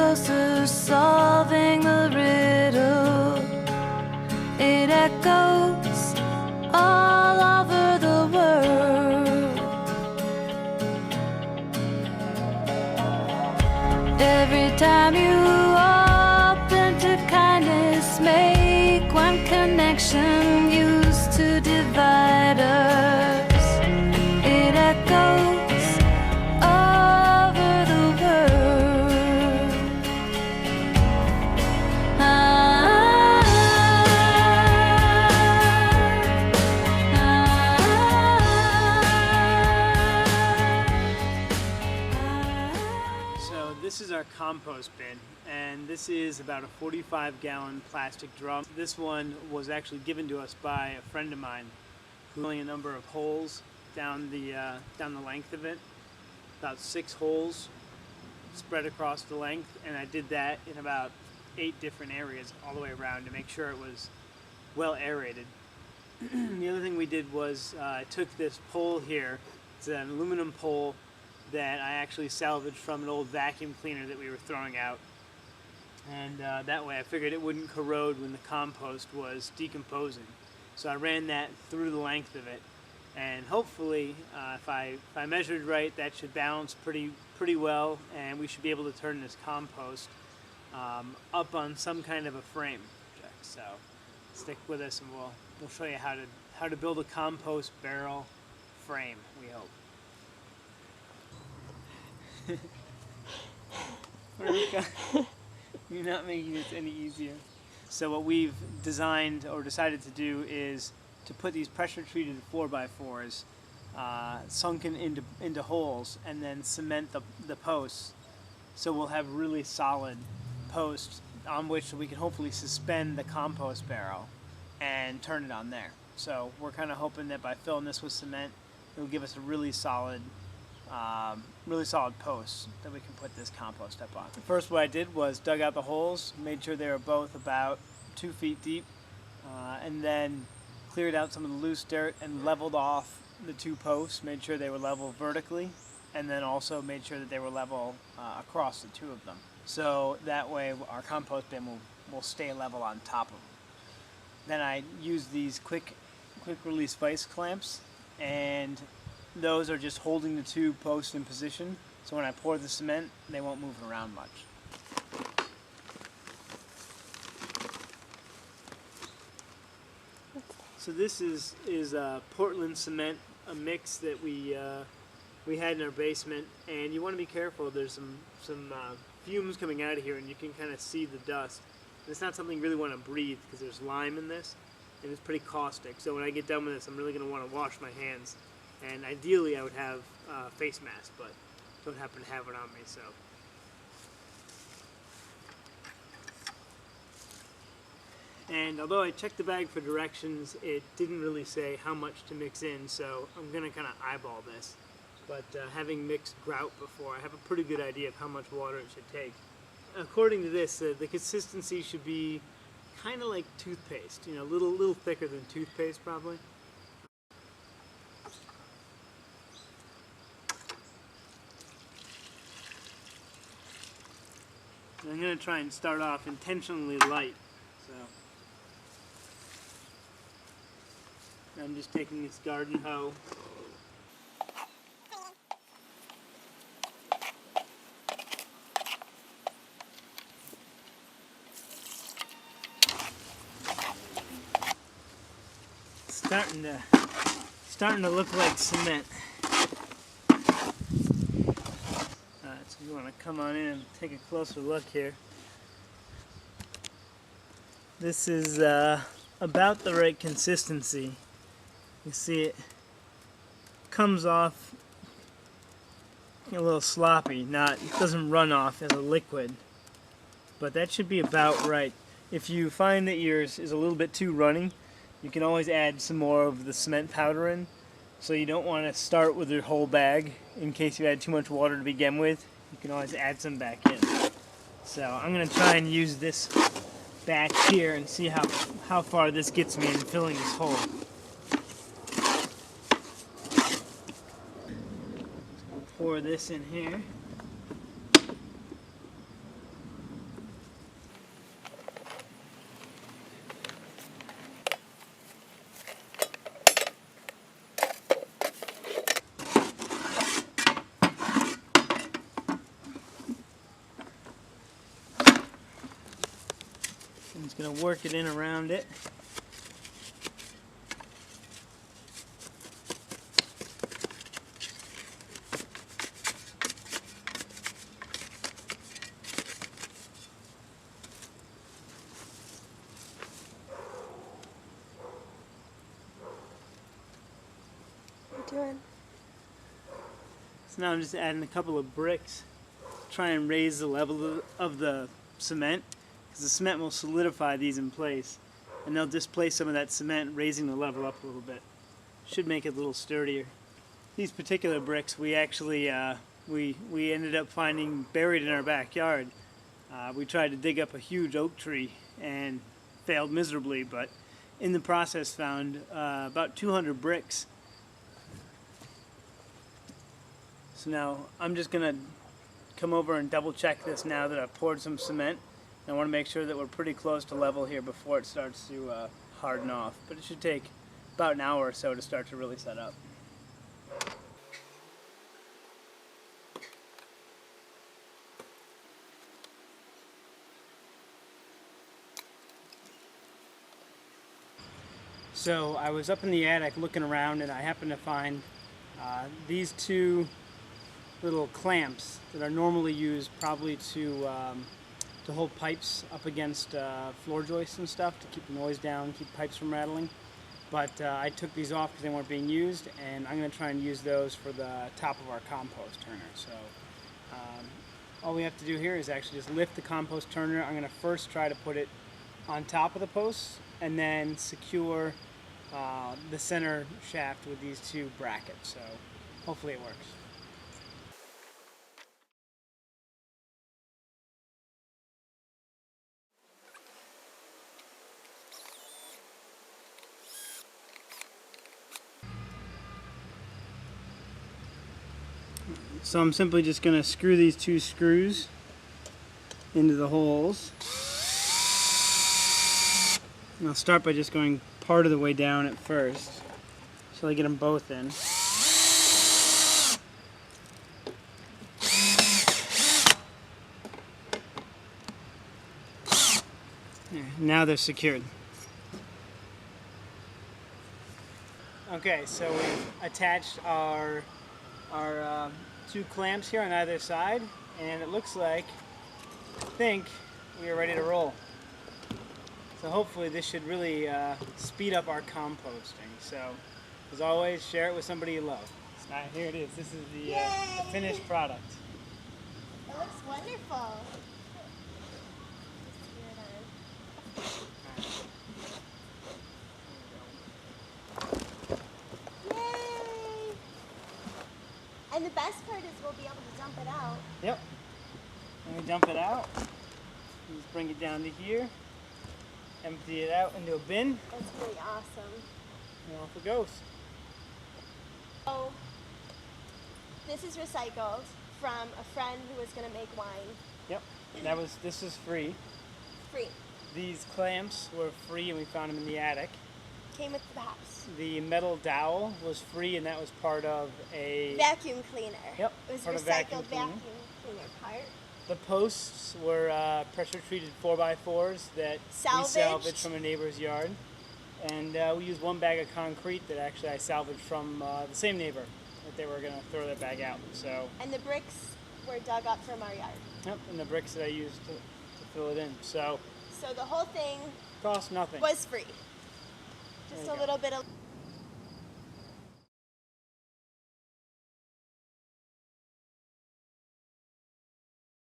closer, solving the riddle. It echoes all over the world. Every time you open to kindness, make one connection used to divide us. It echoes over the world. So this is our compost bin, and this is about a 45-gallon plastic drum. This one was actually given to us by a friend of mine who drilling a number of holes down the length of it, about 6 holes spread across the length, and I did that in about 8 different areas all the way around to make sure it was well aerated. The other thing we did was I took this pole here. It's an aluminum pole that I actually salvaged from an old vacuum cleaner that we were throwing out, and that way I figured it wouldn't corrode when the compost was decomposing. So I ran that through the length of it, and hopefully if I measured right, that should balance pretty well, and we should be able to turn this compost up on some kind of a frame. So stick with us, and we'll show you how to build a compost barrel frame, we hope. You're not making this any easier. So what we've designed or decided to do is to put these pressure treated 4x4s sunken into holes, and then cement the posts, so we'll have really solid posts on which we can hopefully suspend the compost barrel and turn it on there. So we're kind of hoping that by filling this with cement, it'll give us a really solid post that we can put this compost up on. First, what I did was dug out the holes, made sure they were both about 2 feet deep, and then cleared out some of the loose dirt and leveled off the 2 posts, made sure they were level vertically, and then also made sure that they were level across the 2 of them. So that way our compost bin will stay level on top of them. Then I used these quick release vice clamps, and those are just holding the 2 posts in position, so when I pour the cement, they won't move around much. So this is Portland cement, a mix that we had in our basement, and you want to be careful. There's some fumes coming out of here, and you can kind of see the dust. And it's not something you really want to breathe because there's lime in this, and it's pretty caustic. So when I get done with this, I'm really going to want to wash my hands. And ideally I would have a face mask, but don't happen to have it on me, so. And although I checked the bag for directions, it didn't really say how much to mix in, so I'm going to kind of eyeball this. But having mixed grout before, I have a pretty good idea of how much water it should take. According to this, the consistency should be kind of like toothpaste, you know, a little thicker than toothpaste probably. I'm going to try and start off intentionally light. So I'm just taking this garden hoe. Starting to look like cement. So you want to come on in and take a closer look here. This is about the right consistency. You see it comes off a little sloppy, it doesn't run off as a liquid, but that should be about right. If you find that yours is a little bit too runny, you can always add some more of the cement powder in. So you don't want to start with your whole bag in case you had too much water to begin with. You can always add some back in. So I'm going to try and use this back here and see how far this gets me in filling this hole. Pour this in here. Gonna work it in around it. What are you doing? So now I'm just adding a couple of bricks to try and raise the level of the cement, because the cement will solidify these in place, and they'll displace some of that cement, raising the level up a little bit. Should make it a little sturdier. These particular bricks we actually we ended up finding buried in our backyard. We tried to dig up a huge oak tree and failed miserably, but in the process found about 200 bricks. So now I'm just gonna come over and double check this now that I've poured some cement. And I want to make sure that we're pretty close to level here before it starts to harden off. But it should take about an hour or so to start to really set up. So I was up in the attic looking around, and I happened to find these two little clamps that are normally used probably to hold pipes up against floor joists and stuff to keep the noise down, keep pipes from rattling. But I took these off because they weren't being used, and I'm going to try and use those for the top of our compost turner. So all we have to do here is actually just lift the compost turner. I'm going to first try to put it on top of the posts and then secure the center shaft with these two brackets. So hopefully it works. So I'm simply just going to screw these two screws into the holes. And I'll start by just going part of the way down at first, so I get them both in. There, now they're secured. Okay, so we've attached our two clamps here on either side, and it looks like, I think, we are ready to roll. So hopefully this should really speed up our composting. So, as always, share it with somebody you love. Alright, here it is. This is the finished product. It looks wonderful. Yay! And the best part is we'll be able to dump it out. Yep. When we dump it out, we just bring it down to here, empty it out into a bin, That's really awesome. and off it goes. So, this is recycled from a friend who was going to make wine. Yep. This is free. Free. These clamps were free, and we found them in the attic. Came with the house. The metal dowel was free, and that was part of a Vacuum cleaner. Yep, It was part of recycled vacuum vacuum cleaner. cleaner part. The posts were pressure-treated 4x4s that we salvaged from a neighbor's yard. And we used one bag of concrete that actually I salvaged from the same neighbor that they were going to throw that bag out. So, And the bricks were dug up from our yard. yep, and the bricks that I used to fill it in. So So the whole thing cost nothing. was free. Just There a you go. little bit of